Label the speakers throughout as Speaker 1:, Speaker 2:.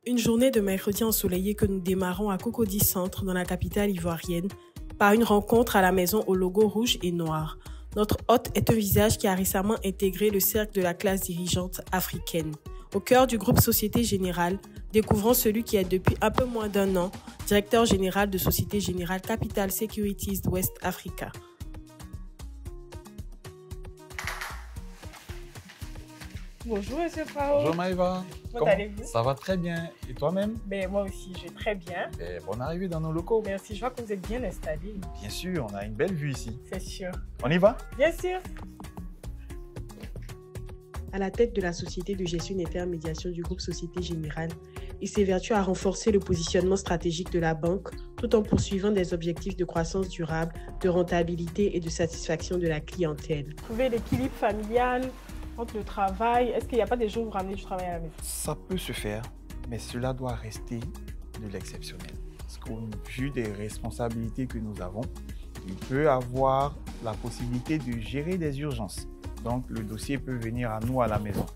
Speaker 1: Une journée de mercredi ensoleillée que nous démarrons à Cocody Centre, dans la capitale ivoirienne, par une rencontre à la maison au logo rouge et noir. Notre hôte est un visage qui a récemment intégré le cercle de la classe dirigeante africaine. Au cœur du groupe Société Générale, découvrons celui qui est depuis un peu moins d'un an directeur général de Société Générale Capital Securities West Africa.
Speaker 2: Bonjour Monsieur Fao.
Speaker 3: Bonjour Maëva.
Speaker 2: Comment allez-vous?
Speaker 3: Ça va très bien. Et toi-même?
Speaker 2: Moi aussi, je vais très bien.
Speaker 3: Bonne arrivée dans nos locaux.
Speaker 2: Merci, je vois que vous êtes bien installés.
Speaker 3: Bien sûr, on a une belle vue ici.
Speaker 2: C'est sûr.
Speaker 3: On y va?
Speaker 2: Bien sûr.
Speaker 1: À la tête de la société de gestion et d'intermédiation du groupe Société Générale, il s'évertue à renforcer le positionnement stratégique de la banque tout en poursuivant des objectifs de croissance durable, de rentabilité et de satisfaction de la clientèle.
Speaker 2: Trouver l'équilibre familial entre le travail, est-ce qu'il n'y a pas des jours où vous ramenez du travail à la maison?
Speaker 3: Ça peut se faire, mais cela doit rester de l'exceptionnel. Parce qu'au vu des responsabilités que nous avons, il peut avoir la possibilité de gérer des urgences. Donc, le dossier peut venir à nous à la maison.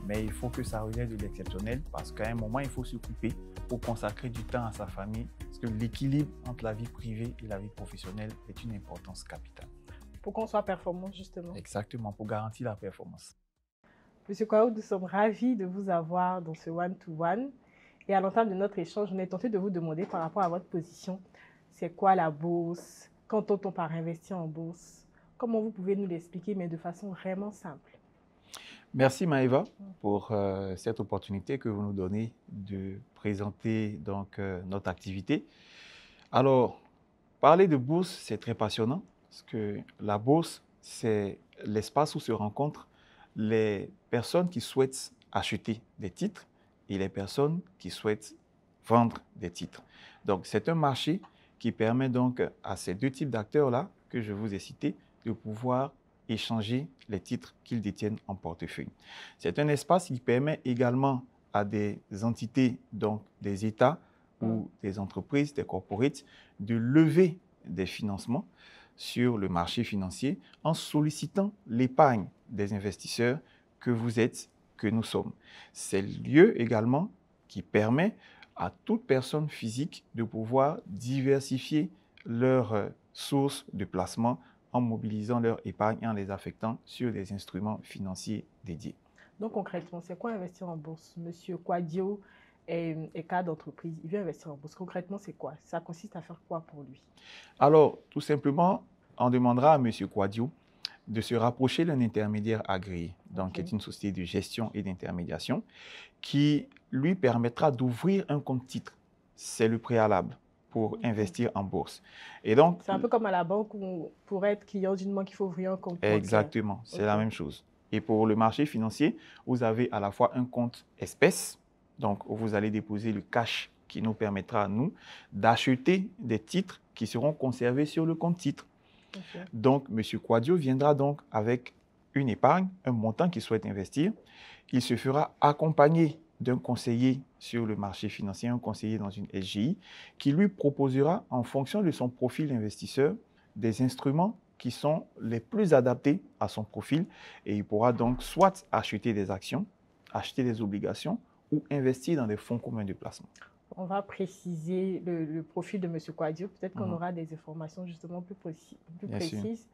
Speaker 3: Mais il faut que ça relève de l'exceptionnel parce qu'à un moment, il faut se couper pour consacrer du temps à sa famille. Parce que l'équilibre entre la vie privée et la vie professionnelle est une importance capitale.
Speaker 2: Pour qu'on soit performant, justement.
Speaker 3: Exactement, pour garantir la performance.
Speaker 2: Monsieur Kwao, nous sommes ravis de vous avoir dans ce one-to-one. Et à l'entame de notre échange, on est tenté de vous demander par rapport à votre position, c'est quoi la bourse? Qu'entend-on par investir en bourse? Comment vous pouvez nous l'expliquer, mais de façon vraiment simple?
Speaker 3: Merci Maëva pour cette opportunité que vous nous donnez de présenter donc, notre activité. Alors, parler de bourse, c'est très passionnant parce que la bourse, c'est l'espace où se rencontrent les personnes qui souhaitent acheter des titres et les personnes qui souhaitent vendre des titres. Donc, c'est un marché qui permet donc à ces deux types d'acteurs-là que je vous ai cités de pouvoir échanger les titres qu'ils détiennent en portefeuille. C'est un espace qui permet également à des entités, donc des États ou des entreprises, des corporates, de lever des financements sur le marché financier en sollicitant l'épargne des investisseurs que vous êtes, que nous sommes. C'est le lieu également qui permet à toute personne physique de pouvoir diversifier leurs sources de placement en mobilisant leur épargne et en les affectant sur des instruments financiers dédiés.
Speaker 2: Donc concrètement, c'est quoi investir en bourse? Monsieur Kwadio est cadre d'entreprise, il veut investir en bourse. Concrètement, c'est quoi? Ça consiste à faire quoi pour lui?
Speaker 3: Alors, tout simplement, on demandera à Monsieur Kwadio de se rapprocher d'un intermédiaire agréé, donc qui est une société de gestion et d'intermédiation, qui lui permettra d'ouvrir un compte titre. C'est le préalable pour investir en bourse. Et donc,
Speaker 2: c'est un peu comme à la banque où pour être client d'une banque, il faut ouvrir un compte.
Speaker 3: Exactement, c'est la même chose. Et pour le marché financier, vous avez à la fois un compte espèce, donc où vous allez déposer le cash qui nous permettra à nous d'acheter des titres qui seront conservés sur le compte titre. Donc, M. Kwadio viendra donc avec une épargne, un montant qu'il souhaite investir. Il se fera accompagner d'un conseiller sur le marché financier, un conseiller dans une SGI, qui lui proposera, en fonction de son profil d'investisseur, des instruments qui sont les plus adaptés à son profil. Et il pourra donc soit acheter des actions, acheter des obligations ou investir dans des fonds communs de placement.
Speaker 2: On va préciser le profil de M. Kwadio. Peut-être qu'on aura des informations justement plus précises.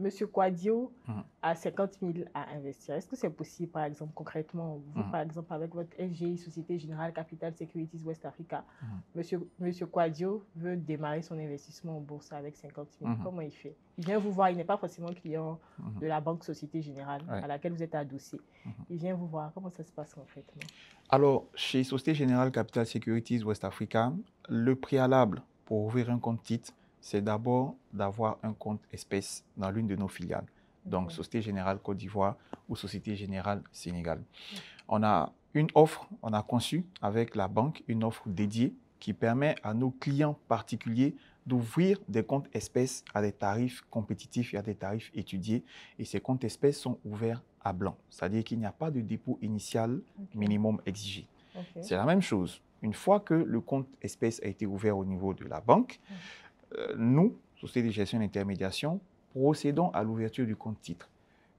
Speaker 2: M. Kwadio a 50 000 à investir. Est-ce que c'est possible, par exemple, concrètement, vous, par exemple, avec votre SGI, Société Générale Capital Securities West Africa, Monsieur Kwadio veut démarrer son investissement en bourse avec 50 000. Comment il fait? Il vient vous voir, il n'est pas forcément client de la banque Société Générale à laquelle vous êtes adossé. Il vient vous voir. Comment ça se passe concrètement?
Speaker 3: Alors, chez Société Générale Capital Securities West Africa, le préalable pour ouvrir un compte titre, c'est d'abord d'avoir un compte espèce dans l'une de nos filiales, donc Société Générale Côte d'Ivoire ou Société Générale Sénégal. On a une offre, on a conçu avec la banque une offre dédiée qui permet à nos clients particuliers d'ouvrir des comptes espèces à des tarifs compétitifs et à des tarifs étudiés. Et ces comptes espèces sont ouverts à blanc, c'est-à-dire qu'il n'y a pas de dépôt initial minimum exigé. C'est la même chose. Une fois que le compte espèce a été ouvert au niveau de la banque, nous, Société de gestion et d'intermédiation, procédons à l'ouverture du compte titre.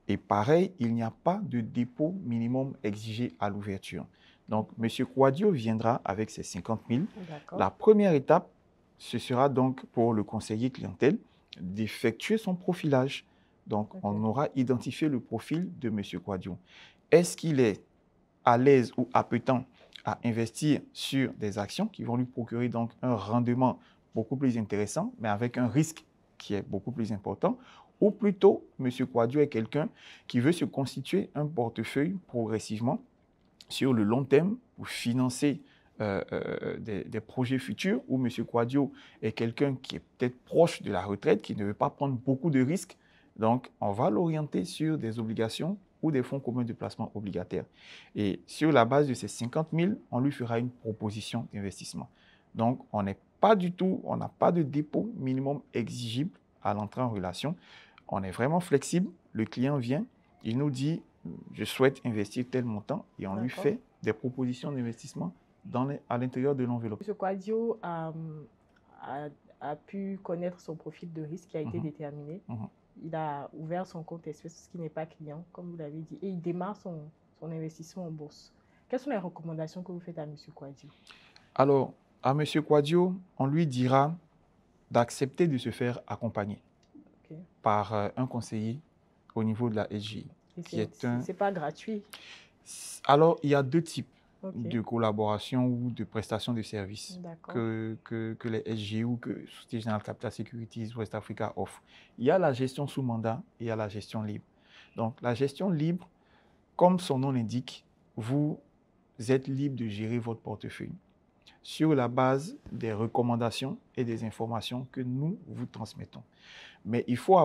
Speaker 3: Et pareil, il n'y a pas de dépôt minimum exigé à l'ouverture. Donc, M. Kouadio viendra avec ses 50 000. La
Speaker 2: D'accord.
Speaker 3: première étape, ce sera donc pour le conseiller clientèle d'effectuer son profilage. Donc, on aura identifié le profil de M. Kouadio. Est-ce qu'il est à l'aise ou appétent à investir sur des actions qui vont lui procurer donc un rendement beaucoup plus intéressant, mais avec un risque qui est beaucoup plus important, ou plutôt, M. Kouadio est quelqu'un qui veut se constituer un portefeuille progressivement sur le long terme pour financer des projets futurs, où M. Kouadio est quelqu'un qui est peut-être proche de la retraite, qui ne veut pas prendre beaucoup de risques. Donc, on va l'orienter sur des obligations ou des fonds communs de placement obligataires. Et sur la base de ces 50 000, on lui fera une proposition d'investissement. Donc, on n'a pas de dépôt minimum exigible à l'entrée en relation. On est vraiment flexible. Le client vient, il nous dit, je souhaite investir tel montant, et on lui fait des propositions d'investissement à l'intérieur de l'enveloppe.
Speaker 2: M. Kouadio a pu connaître son profil de risque qui a été déterminé. Il a ouvert son compte espèce, ce qui n'est pas client, comme vous l'avez dit, et il démarre son investissement en bourse. Quelles sont les recommandations que vous faites à M. Kouadio?
Speaker 3: Alors, à M. Kouadio, on lui dira d'accepter de se faire accompagner par un conseiller au niveau de la SGI.
Speaker 2: C'est pas gratuit?
Speaker 3: Alors, il y a deux types de collaboration ou de prestation de services que les SGI ou que Société Générale Capital Securities West Africa offrent. Il y a la gestion sous mandat et il y a la gestion libre. Donc, la gestion libre, comme son nom l'indique, vous êtes libre de gérer votre portefeuille sur la base des recommandations et des informations que nous vous transmettons. Mais il faut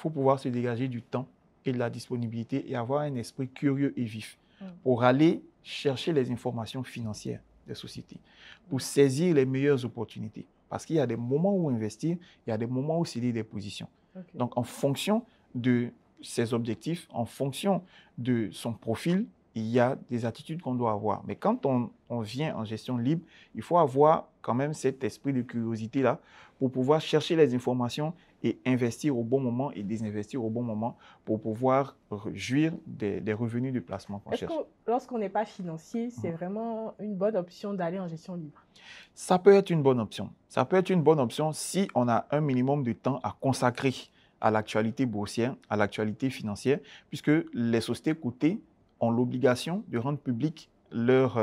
Speaker 3: pouvoir se dégager du temps et de la disponibilité et avoir un esprit curieux et vif pour aller chercher les informations financières des sociétés, pour saisir les meilleures opportunités. Parce qu'il y a des moments où investir, il y a des moments où céder des positions. Donc, en fonction de ses objectifs, en fonction de son profil, il y a des attitudes qu'on doit avoir. Mais quand on vient en gestion libre, il faut avoir quand même cet esprit de curiosité-là pour pouvoir chercher les informations et investir au bon moment et désinvestir au bon moment pour pouvoir jouir des revenus de placement qu'on cherche.
Speaker 2: Est-ce que lorsqu'on n'est pas financier, c'est vraiment une bonne option d'aller en gestion libre?
Speaker 3: Ça peut être une bonne option. Ça peut être une bonne option si on a un minimum de temps à consacrer à l'actualité boursière, à l'actualité financière, puisque les sociétés cotées ont l'obligation de rendre public leurs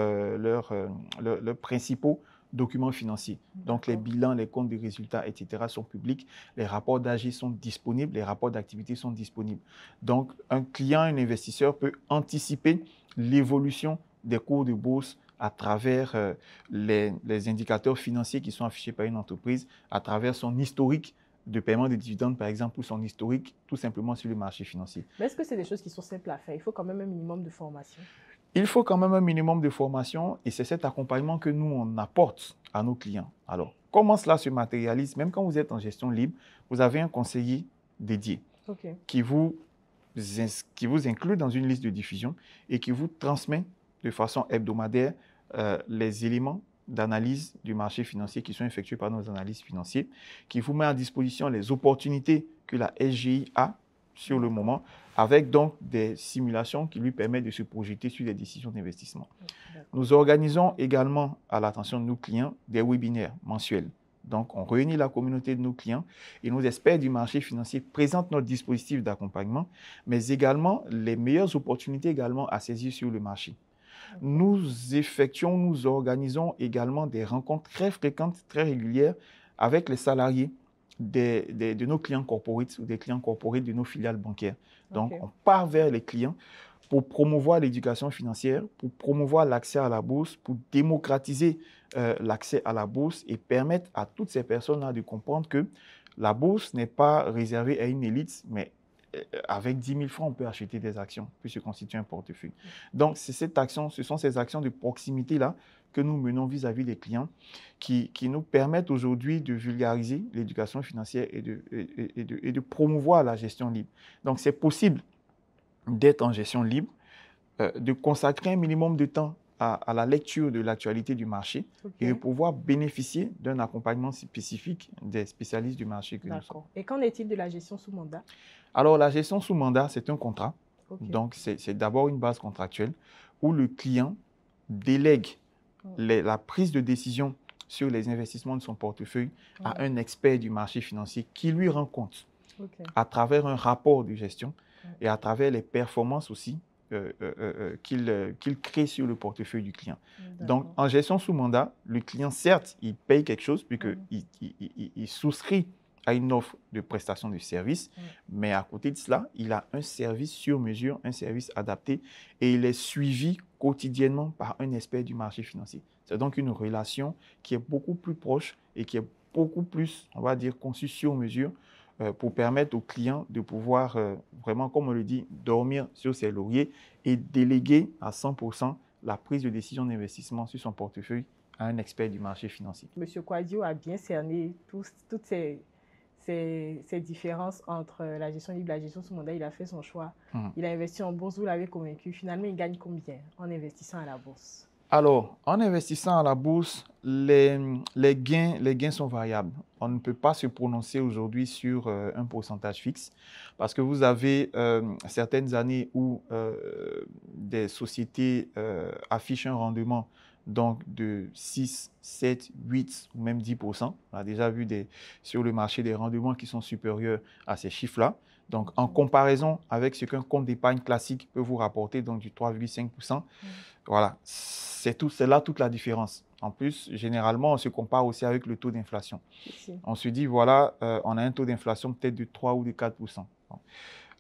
Speaker 3: principaux documents financiers. Donc, les bilans, les comptes de résultats, etc. sont publics. Les rapports d'AG sont disponibles. Les rapports d'activité sont disponibles. Donc, un client, un investisseur peut anticiper l'évolution des cours de bourse à travers les indicateurs financiers qui sont affichés par une entreprise, à travers son historique de paiement de dividendes, par exemple, ou son historique, tout simplement sur le marché financier.
Speaker 2: Mais est-ce que c'est des choses qui sont simples à faire? Il faut quand même un minimum de formation.
Speaker 3: Il faut quand même un minimum de formation et c'est cet accompagnement que nous, on apporte à nos clients. Alors, comment cela se matérialise? Même quand vous êtes en gestion libre, vous avez un conseiller dédié qui vous inclut dans une liste de diffusion et qui vous transmet de façon hebdomadaire les éléments d'analyse du marché financier qui sont effectués par nos analystes financiers, qui vous met à disposition les opportunités que la SGI a sur le moment, avec donc des simulations qui lui permettent de se projeter sur des décisions d'investissement. Nous organisons également, à l'attention de nos clients, des webinaires mensuels. Donc, on réunit la communauté de nos clients et nos experts du marché financier présentent notre dispositif d'accompagnement, mais également les meilleures opportunités également à saisir sur le marché. Nous organisons également des rencontres très fréquentes, très régulières avec les salariés de nos clients corporates ou des clients corporates de nos filiales bancaires. Donc, on part vers les clients pour promouvoir l'éducation financière, pour promouvoir l'accès à la bourse, pour démocratiser l'accès à la bourse et permettre à toutes ces personnes-là de comprendre que la bourse n'est pas réservée à une élite, mais avec 10 000 francs, on peut acheter des actions, peut se constituer un portefeuille. Donc, ce sont ces actions de proximité-là que nous menons vis-à-vis des clients qui nous permettent aujourd'hui de vulgariser l'éducation financière et de promouvoir la gestion libre. Donc, c'est possible d'être en gestion libre, de consacrer un minimum de temps à la lecture de l'actualité du marché et de pouvoir bénéficier d'un accompagnement spécifique des spécialistes du marché que nous sommes.
Speaker 2: Et qu'en est-il de la gestion sous mandat?
Speaker 3: Alors, la gestion sous mandat, c'est un contrat. Donc, c'est d'abord une base contractuelle où le client délègue la prise de décision sur les investissements de son portefeuille à un expert du marché financier qui lui rend compte à travers un rapport de gestion et à travers les performances aussi qu'il crée sur le portefeuille du client. Donc, en gestion sous mandat, le client, certes, il paye quelque chose puisqu'il souscrit à une offre de prestation de service, mais à côté de cela, il a un service sur mesure, un service adapté et il est suivi quotidiennement par un expert du marché financier. C'est donc une relation qui est beaucoup plus proche et qui est beaucoup plus, on va dire, conçue sur mesure pour permettre au client de pouvoir vraiment, comme on le dit, dormir sur ses lauriers et déléguer à 100% la prise de décision d'investissement sur son portefeuille à un expert du marché financier.
Speaker 2: Monsieur Kouadio a bien cerné toutes ces différences entre la gestion libre et la gestion sous mandat. Il a fait son choix. Il a investi en bourse, vous l'avez convaincu. Finalement, il gagne combien en investissant à la bourse?
Speaker 3: Alors, en investissant à la bourse, les gains sont variables. On ne peut pas se prononcer aujourd'hui sur un pourcentage fixe parce que vous avez certaines années où des sociétés affichent un rendement donc de 6, 7, 8 ou même 10%. On a déjà vu sur le marché des rendements qui sont supérieurs à ces chiffres-là. Donc, en comparaison avec ce qu'un compte d'épargne classique peut vous rapporter, donc du 3,5%, voilà, c'est là toute la différence. En plus, généralement, on se compare aussi avec le taux d'inflation. On se dit, voilà, on a un taux d'inflation peut-être de 3 ou de 4%.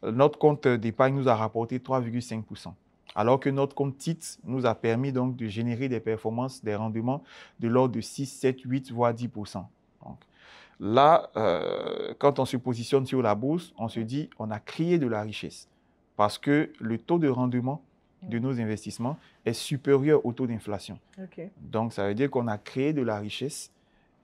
Speaker 3: Notre compte d'épargne nous a rapporté 3,5%. Alors que notre compte titre nous a permis donc de générer des performances, des rendements de l'ordre de 6, 7, 8, voire 10%. Donc, là, quand on se positionne sur la bourse, on se dit on a créé de la richesse parce que le taux de rendement de nos investissements est supérieur au taux d'inflation. Donc, ça veut dire qu'on a créé de la richesse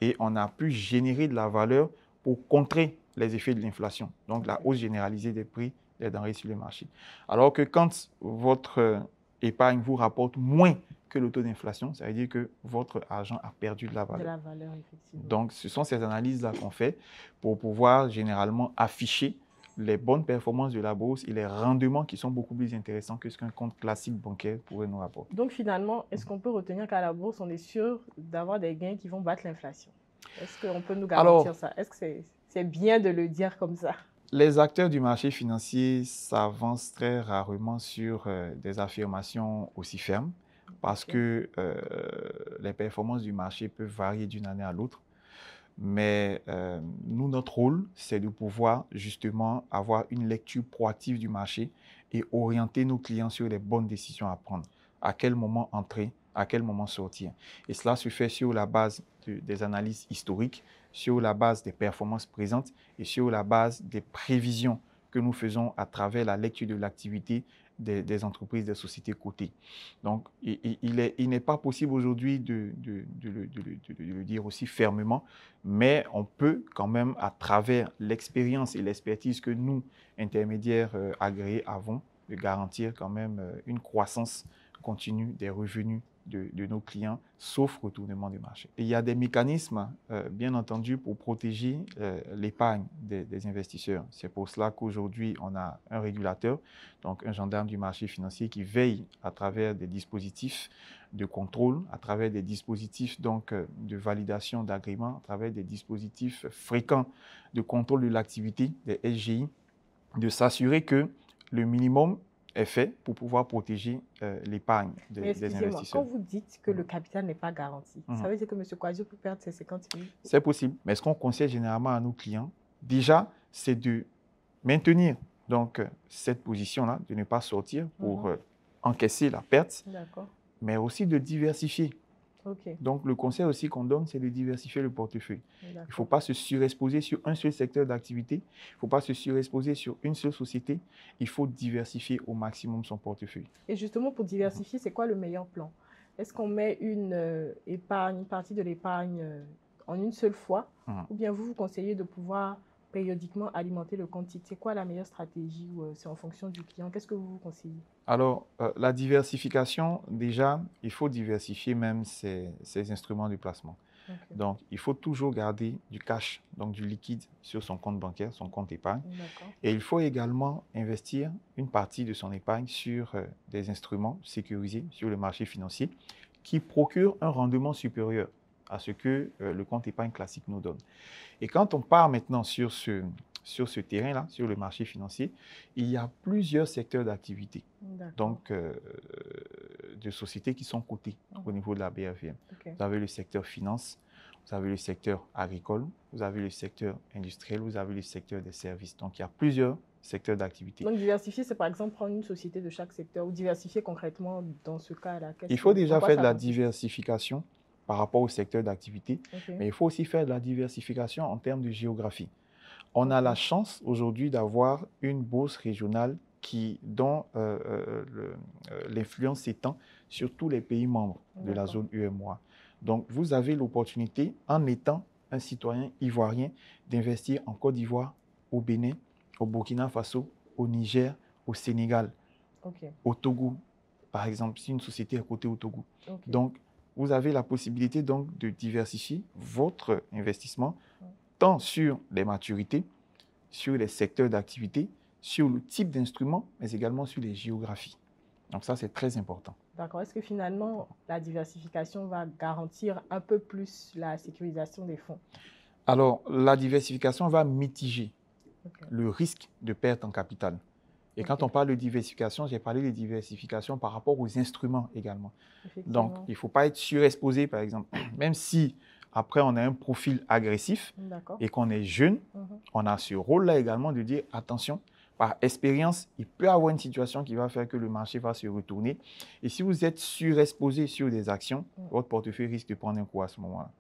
Speaker 3: et on a pu générer de la valeur pour contrer les effets de l'inflation, donc la hausse généralisée des prix des denrées sur le marché. Alors que quand votre épargne vous rapporte moins que le taux d'inflation, ça veut dire que votre argent a perdu de la valeur.
Speaker 2: Effectivement.
Speaker 3: Donc, ce sont ces analyses-là qu'on fait pour pouvoir généralement afficher les bonnes performances de la bourse et les rendements qui sont beaucoup plus intéressants que ce qu'un compte classique bancaire pourrait nous rapporter.
Speaker 2: Donc, finalement, est-ce qu'on peut retenir qu'à la bourse, on est sûr d'avoir des gains qui vont battre l'inflation? Est-ce qu'on peut nous garantir ça? Est-ce que c'est bien de le dire comme ça?
Speaker 3: Les acteurs du marché financier s'avancent très rarement sur des affirmations aussi fermes parce que les performances du marché peuvent varier d'une année à l'autre. Mais nous, notre rôle, c'est de pouvoir justement avoir une lecture proactive du marché et orienter nos clients sur les bonnes décisions à prendre. À quel moment entrer, à quel moment sortir. Et cela se fait sur la base des analyses historiques, sur la base des performances présentes et sur la base des prévisions que nous faisons à travers la lecture de l'activité des entreprises, des sociétés cotées. Donc, il n'est pas possible aujourd'hui de le dire aussi fermement, mais on peut quand même, à travers l'expérience et l'expertise que nous, intermédiaires agréés, avons, de garantir quand même une croissance continue des revenus de nos clients, sauf retournement du marché. Et il y a des mécanismes, bien entendu, pour protéger l'épargne des investisseurs. C'est pour cela qu'aujourd'hui, on a un régulateur, donc un gendarme du marché financier qui veille à travers des dispositifs de contrôle, à travers des dispositifs donc, de validation d'agrément, à travers des dispositifs fréquents de contrôle de l'activité, des SGI, de s'assurer que le minimum est fait pour pouvoir protéger l'épargne des investisseurs.
Speaker 2: Quand vous dites que le capital n'est pas garanti, ça veut dire que M. Kouadio peut perdre ses 50 000 €?
Speaker 3: C'est possible, mais ce qu'on conseille généralement à nos clients, déjà, c'est de maintenir donc, cette position-là, de ne pas sortir pour encaisser la perte, mais aussi de diversifier. Donc, le conseil aussi qu'on donne, c'est de diversifier le portefeuille. Il ne faut pas se surexposer sur un seul secteur d'activité. Il ne faut pas se surexposer sur une seule société. Il faut diversifier au maximum son portefeuille.
Speaker 2: Et justement, pour diversifier, c'est quoi le meilleur plan? Est-ce qu'on met une partie de l'épargne en une seule fois? Ou bien vous conseillez de pouvoir périodiquement alimenter le compte titre? C'est quoi la meilleure stratégie ou c'est en fonction du client? Qu'est-ce que vous conseillez?
Speaker 3: Alors, la diversification, déjà, il faut diversifier même ses instruments de placement. Okay. Donc, il faut toujours garder du cash, donc du liquide sur son compte bancaire, son compte épargne. Et il faut également investir une partie de son épargne sur des instruments sécurisés sur le marché financier qui procurent un rendement supérieur à ce que le compte épargne classique nous donne. Et quand on part maintenant sur ce terrain-là, sur le marché financier, il y a plusieurs secteurs d'activité, donc de sociétés qui sont cotées au niveau de la BRVM. Vous avez le secteur finance, vous avez le secteur agricole, vous avez le secteur industriel, vous avez le secteur des services. Donc, il y a plusieurs secteurs d'activité.
Speaker 2: Donc, diversifier, c'est par exemple prendre une société de chaque secteur ou diversifier concrètement dans ce cas-là.
Speaker 3: Il faut déjà faire de la diversification par rapport au secteur d'activité, mais il faut aussi faire de la diversification en termes de géographie. On a la chance aujourd'hui d'avoir une bourse régionale dont l'influence s'étend sur tous les pays membres de la zone UEMOA. Donc, vous avez l'opportunité, en étant un citoyen ivoirien, d'investir en Côte d'Ivoire, au Bénin, au Burkina Faso, au Niger, au Sénégal, au Togo, par exemple, si une société est cotée au Togo. Donc, vous avez la possibilité donc de diversifier votre investissement tant sur les maturités, sur les secteurs d'activité, sur le type d'instrument, mais également sur les géographies. Donc ça, c'est très important.
Speaker 2: D'accord. Est-ce que finalement, la diversification va garantir un peu plus la sécurisation des fonds?
Speaker 3: Alors, la diversification va mitiger le risque de perte en capital. Et quand on parle de diversification, j'ai parlé de diversification par rapport aux instruments également. Donc, il ne faut pas être surexposé, par exemple. Même si, après, on a un profil agressif et qu'on est jeune, on a ce rôle-là également de dire, attention, par expérience, il peut y avoir une situation qui va faire que le marché va se retourner. Et si vous êtes surexposé sur des actions, votre portefeuille risque de prendre un coup à ce moment-là.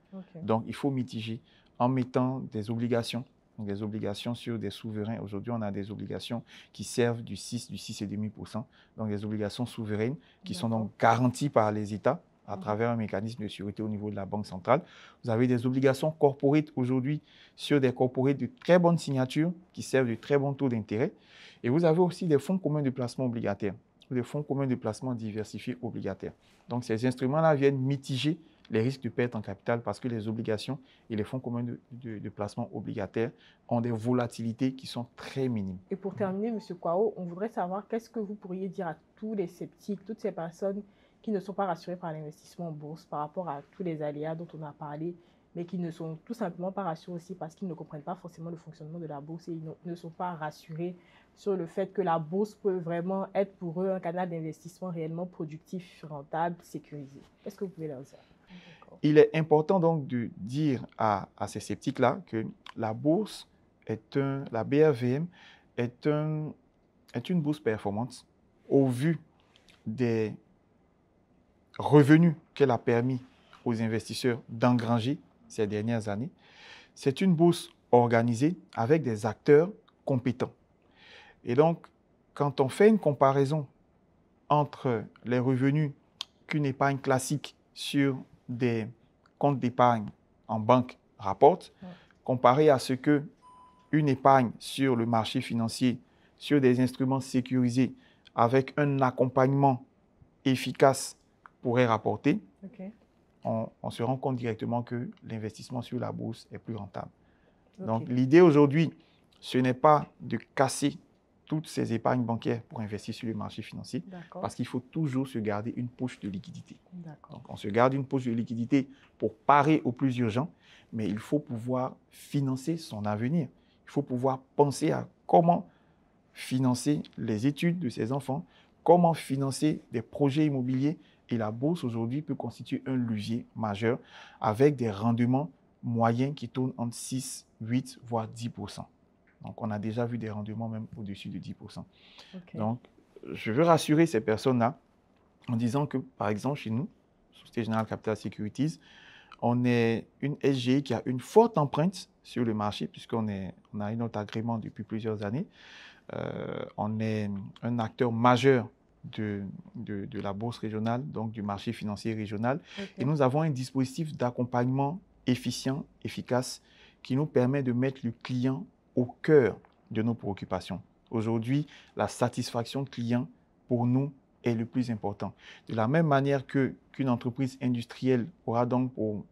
Speaker 3: Donc, il faut mitiger en mettant des obligations. Des obligations sur des souverains. Aujourd'hui, on a des obligations qui servent du 6,5%. Donc, des obligations souveraines qui sont donc garanties par les États à travers un mécanisme de sûreté au niveau de la Banque centrale. Vous avez des obligations corporate aujourd'hui sur des corporates de très bonnes signatures qui servent de très bons taux d'intérêt. Et vous avez aussi des fonds communs de placement obligataires, ou des fonds communs de placement diversifiés obligataires. Donc, ces instruments-là viennent mitiger les risques de perte en capital parce que les obligations et les fonds communs de placement obligataires ont des volatilités qui sont très minimes.
Speaker 2: Et pour terminer, M. Kwao, on voudrait savoir qu'est-ce que vous pourriez dire à tous les sceptiques, toutes ces personnes qui ne sont pas rassurées par l'investissement en bourse par rapport à tous les aléas dont on a parlé, mais qui ne sont tout simplement pas rassurés aussi parce qu'ils ne comprennent pas forcément le fonctionnement de la bourse et ils ne sont pas rassurés sur le fait que la bourse peut vraiment être pour eux un canal d'investissement réellement productif, rentable, sécurisé. Qu'est-ce que vous pouvez leur dire?
Speaker 3: Il est important donc de dire à ces sceptiques-là que la bourse la BRVM est une bourse performante au vu des revenus qu'elle a permis aux investisseurs d'engranger ces dernières années. C'est une bourse organisée avec des acteurs compétents. Et donc, quand on fait une comparaison entre les revenus qu'une épargne classique sur des comptes d'épargne en banque rapporte, comparé à ce qu'une épargne sur le marché financier, sur des instruments sécurisés, avec un accompagnement efficace pourrait rapporter, on se rend compte directement que l'investissement sur la bourse est plus rentable. Donc, l'idée aujourd'hui, ce n'est pas de casser toutes ces épargnes bancaires pour investir sur le marché financier, parce qu'il faut toujours se garder une poche de liquidité. Donc, on se garde une poche de liquidité pour parer au plus urgent, mais il faut pouvoir financer son avenir. Il faut pouvoir penser à comment financer les études de ses enfants, comment financer des projets immobiliers. Et la bourse aujourd'hui peut constituer un levier majeur avec des rendements moyens qui tournent entre 6, 8, voire 10%. Donc, on a déjà vu des rendements même au-dessus de 10%. Donc, je veux rassurer ces personnes-là en disant que, par exemple, chez nous, Société Générale Capital Securities, on est une SGI qui a une forte empreinte sur le marché puisqu'on a notre agrément depuis plusieurs années. On est un acteur majeur de la bourse régionale, donc du marché financier régional. Et nous avons un dispositif d'accompagnement efficient, efficace, qui nous permet de mettre le client au cœur de nos préoccupations. Aujourd'hui, la satisfaction client, pour nous, est le plus important. De la même manière qu'une entreprise industrielle aura donc pour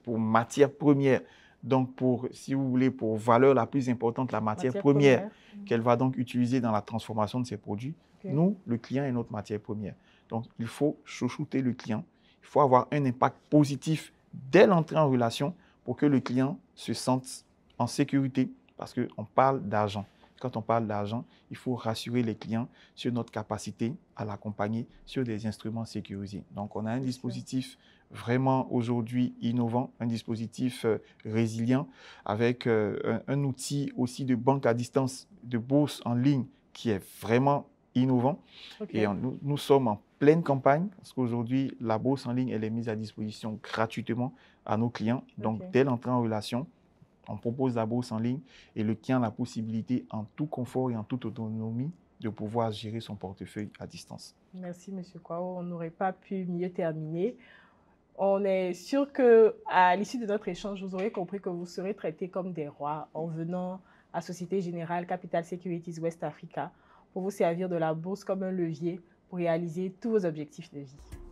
Speaker 3: pour matière première, donc pour, si vous voulez, pour valeur la plus importante, la matière première qu'elle va donc utiliser dans la transformation de ses produits, nous, le client est notre matière première. Donc, il faut chouchouter le client. Il faut avoir un impact positif dès l'entrée en relation pour que le client se sente en sécurité parce qu'on parle d'argent. Quand on parle d'argent, il faut rassurer les clients sur notre capacité à l'accompagner sur des instruments sécurisés. Donc, on a un dispositif vraiment aujourd'hui innovant, un dispositif résilient avec un outil aussi de banque à distance, de bourse en ligne qui est vraiment innovant. Et nous sommes en pleine campagne parce qu'aujourd'hui, la bourse en ligne, elle est mise à disposition gratuitement à nos clients. Donc, dès l'entrée en relation, on propose la bourse en ligne et le client a la possibilité, en tout confort et en toute autonomie, de pouvoir gérer son portefeuille à distance.
Speaker 2: Merci, M. Kwao. On n'aurait pas pu mieux terminer. On est sûr qu'à l'issue de notre échange, vous aurez compris que vous serez traités comme des rois en venant à Société Générale Capital Securities West Africa pour vous servir de la bourse comme un levier pour réaliser tous vos objectifs de vie.